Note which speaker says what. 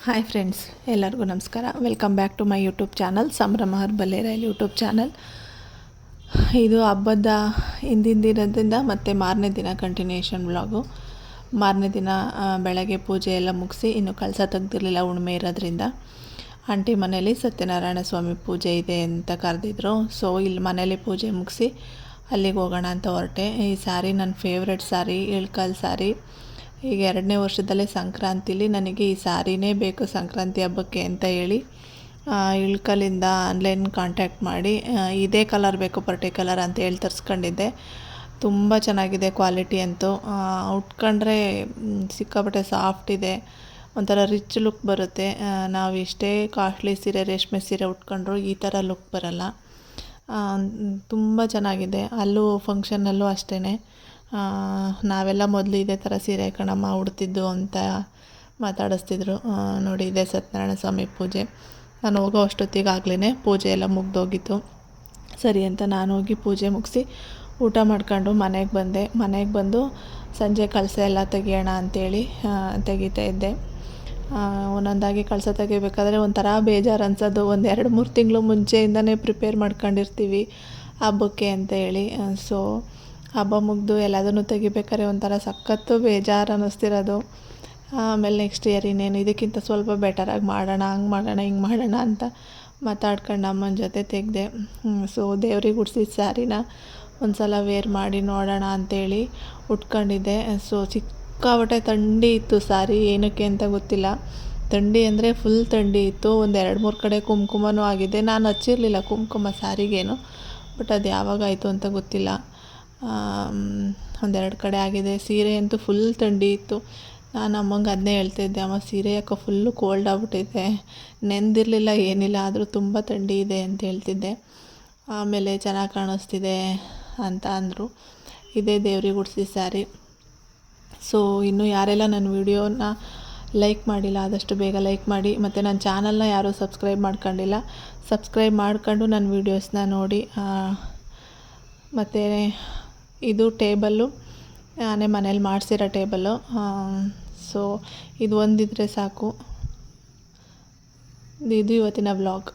Speaker 1: Hi friends, ಎಲ್ಲರಿಗೂ ನಮಸ್ಕಾರ. Welcome back to my YouTube channel Sambhrama herbal hair oil YouTube channel. ಇದು ಹಬ್ಬದ ಹಿಂದಿನ ದಿನದಿಂದ ಮತ್ತು ಮಾರನೇ ದಿನ ಕಂಟಿನ್ಯೂಷನ್ ವ್ಲಾಗು. ಮಾರನೇ ದಿನ ಬೆಳಗ್ಗೆ ಪೂಜೆ ಎಲ್ಲ ಮುಗಿಸಿ ಇನ್ನು ಕಳಸ ತೆಗ್ದಿರಲಿಲ್ಲ, ಹುಣ್ಣಿಮೆ ಇರೋದ್ರಿಂದ. ಆಂಟಿ ಮನೇಲಿ ಸತ್ಯನಾರಾಯಣ ಸ್ವಾಮಿ ಪೂಜೆ ಇದೆ ಅಂತ ಕರೆದಿದ್ರು. ಸೊ ಇಲ್ಲಿ ಮನೇಲಿ ಪೂಜೆ ಮುಗಿಸಿ ಅಲ್ಲಿಗೆ ಹೋಗೋಣ ಅಂತ ಹೊರಟೆ. ಈ ಸ್ಯಾರಿ ನನ್ನ ಫೇವ್ರೆಟ್ ಸ್ಯಾರಿ, ಇಳ್ಕಲ್ ಸ್ಯಾರಿ. ಈಗ 2ನೇ ವರ್ಷದಲ್ಲೇ ಸಂಕ್ರಾಂತಿಲಿ ನನಗೆ ಈ ಸ್ಯಾರಿನೇ ಬೇಕು ಸಂಕ್ರಾಂತಿ ಹಬ್ಬಕ್ಕೆ ಅಂತ ಹೇಳಿ ಇಳ್ಕಲಿಂದ ಆನ್ಲೈನ್ ಕಾಂಟ್ಯಾಕ್ಟ್ ಮಾಡಿ ಇದೇ ಕಲರ್ ಬೇಕು ಪರ್ಟಿಕ್ಯುಲರ್ ಅಂತ ಹೇಳಿ ತರಿಸ್ಕೊಂಡಿದ್ದೆ. ತುಂಬ ಚೆನ್ನಾಗಿದೆ ಕ್ವಾಲಿಟಿ ಅಂತೂ. ಉಟ್ಕೊಂಡ್ರೆ ಸಿಕ್ಕಾಪಟ್ಟೆ ಸಾಫ್ಟ್ ಇದೆ, ಒಂಥರ ರಿಚ್ ಲುಕ್ ಬರುತ್ತೆ. ನಾವು ಎಷ್ಟೇ ಕಾಸ್ಟ್ಲಿ ಸೀರೆ, ರೇಷ್ಮೆ ಸೀರೆ ಉಟ್ಕೊಂಡ್ರು ಈ ಥರ ಲುಕ್ ಬರೋಲ್ಲ. ತುಂಬ ಚೆನ್ನಾಗಿದೆ. ಅಲ್ಲೂ ಫಂಕ್ಷನಲ್ಲೂ ಅಷ್ಟೇ, ನಾವೆಲ್ಲ ಮೊದಲು ಇದೇ ಥರ ಸೀರೆ ಕಣಮ್ಮ ಉಡ್ತಿದ್ದು ಅಂತ ಮಾತಾಡಿಸ್ತಿದ್ರು. ನೋಡಿ, ಇದೇ ಸತ್ಯನಾರಾಯಣ ಸ್ವಾಮಿ ಪೂಜೆ. ನಾನು ಹೋಗೋ ಅಷ್ಟೊತ್ತಿಗಾಗಲೇ ಪೂಜೆ ಎಲ್ಲ ಮುಗ್ದೋಗಿತ್ತು. ಸರಿ ಅಂತ ನಾನು ಹೋಗಿ ಪೂಜೆ ಮುಗಿಸಿ ಊಟ ಮಾಡ್ಕೊಂಡು ಮನೆಗೆ ಬಂದು ಸಂಜೆ ಕಳಸ ಎಲ್ಲ ತೆಗಿಯೋಣ ಅಂಥೇಳಿ ತೆಗಿತಾ ಇದ್ದೆ. ಒಂದೊಂದಾಗಿ ಕಳಸ ತೆಗಿಬೇಕಾದ್ರೆ ಒಂಥರ ಬೇಜಾರು ಅನ್ಸೋದು. 1-2-3 ತಿಂಗಳು ಮುಂಚೆಯಿಂದನೇ ಪ್ರಿಪೇರ್ ಮಾಡ್ಕೊಂಡಿರ್ತೀವಿ ಹಬ್ಬಕ್ಕೆ ಅಂತ ಹೇಳಿ. ಸೊ ಹಬ್ಬ ಮುಗಿದು ಎಲ್ಲದನ್ನು ತೆಗಿಬೇಕಾದ್ರೆ ಒಂಥರ ಸಖತ್ತು ಬೇಜಾರು ಅನ್ನಿಸ್ತಿರೋದು. ಆಮೇಲೆ ನೆಕ್ಸ್ಟ್ ಇಯರ್ ಇನ್ನೇನು ಇದಕ್ಕಿಂತ ಸ್ವಲ್ಪ ಬೆಟರಾಗಿ ಮಾಡೋಣ, ಹಂಗೆ ಮಾಡೋಣ, ಹಿಂಗೆ ಮಾಡೋಣ ಅಂತ ಮಾತಾಡ್ಕೊಂಡು ಅಮ್ಮನ ಜೊತೆ ತೆಗೆದೆ. ಸೊ ದೇವ್ರಿಗೆ ಉಡ್ಸಿದ ಸ್ಯಾರಿನ ಒಂದು ಸಲ ವೇರ್ ಮಾಡಿ ನೋಡೋಣ ಅಂಥೇಳಿ ಉಟ್ಕೊಂಡಿದ್ದೆ. ಸೊ ಸಿಕ್ಕಾಪಟ್ಟೆ ಥಂಡಿ ಇತ್ತು ಸ್ಯಾರಿ, ಏನಕ್ಕೆ ಅಂತ ಗೊತ್ತಿಲ್ಲ. ಥಂಡಿ ಅಂದರೆ ಫುಲ್ ಥಂಡಿ ಇತ್ತು. 1-2-3 ಕಡೆ ಕುಂಕುಮನೂ ಆಗಿದೆ. ನಾನು ಹಚ್ಚಿರಲಿಲ್ಲ ಕುಂಕುಮ ಸ್ಯಾರಿಗೇನು, ಬಟ್ ಅದು ಯಾವಾಗಾಯಿತು ಅಂತ ಗೊತ್ತಿಲ್ಲ. 1-2 ಕಡೆ ಆಗಿದೆ. ಸೀರೆ ಅಂತೂ ಫುಲ್ ಥಂಡಿ ಇತ್ತು. ನಾನು ಅಮ್ಮಂಗೆ ಅದನ್ನೇ ಹೇಳ್ತಾಯಿದ್ದೆ, ಅಮ್ಮ ಸೀರೆ ಯಾಕೋ ಫುಲ್ಲು ಕೋಲ್ಡ್ ಆಗ್ಬಿಟ್ಟಿದೆ, ನೆಂದಿರಲಿಲ್ಲ ಏನಿಲ್ಲ, ಆದರೂ ತುಂಬ ಥಂಡಿ ಇದೆ ಅಂತ ಹೇಳ್ತಿದ್ದೆ. ಆಮೇಲೆ ಚೆನ್ನಾಗಿ ಕಾಣಿಸ್ತಿದೆ ಅಂತ ಅಂದರು. ಇದೇ ದೇವ್ರಿಗೆ ಉಡ್ಸಿದ ಸ್ಯಾರಿ. ಸೊ ಇನ್ನೂ ಯಾರೆಲ್ಲ ನನ್ನ ವಿಡಿಯೋನ ಲೈಕ್ ಮಾಡಿಲ್ಲ ಆದಷ್ಟು ಬೇಗ ಲೈಕ್ ಮಾಡಿ, ಮತ್ತು ನನ್ನ ಚಾನಲ್ನ ಯಾರೂ ಸಬ್ಸ್ಕ್ರೈಬ್ ಮಾಡ್ಕೊಂಡಿಲ್ಲ, ಸಬ್ಸ್ಕ್ರೈಬ್ ಮಾಡ್ಕೊಂಡು ನನ್ನ ವೀಡಿಯೋಸ್ನ ನೋಡಿ. ಮತ್ತು ಇದು ಟೇಬಲ್ಲು ನಾನೇ ಮನೇಲಿ ಮಾಡಿಸಿರೋ ಟೇಬಲ್ಲು. ಸೊ ಇದು ಒಂದಿದ್ರೆ ಸಾಕು. ಇದು ಇವತ್ತಿನ ವ್ಲಾಗ್.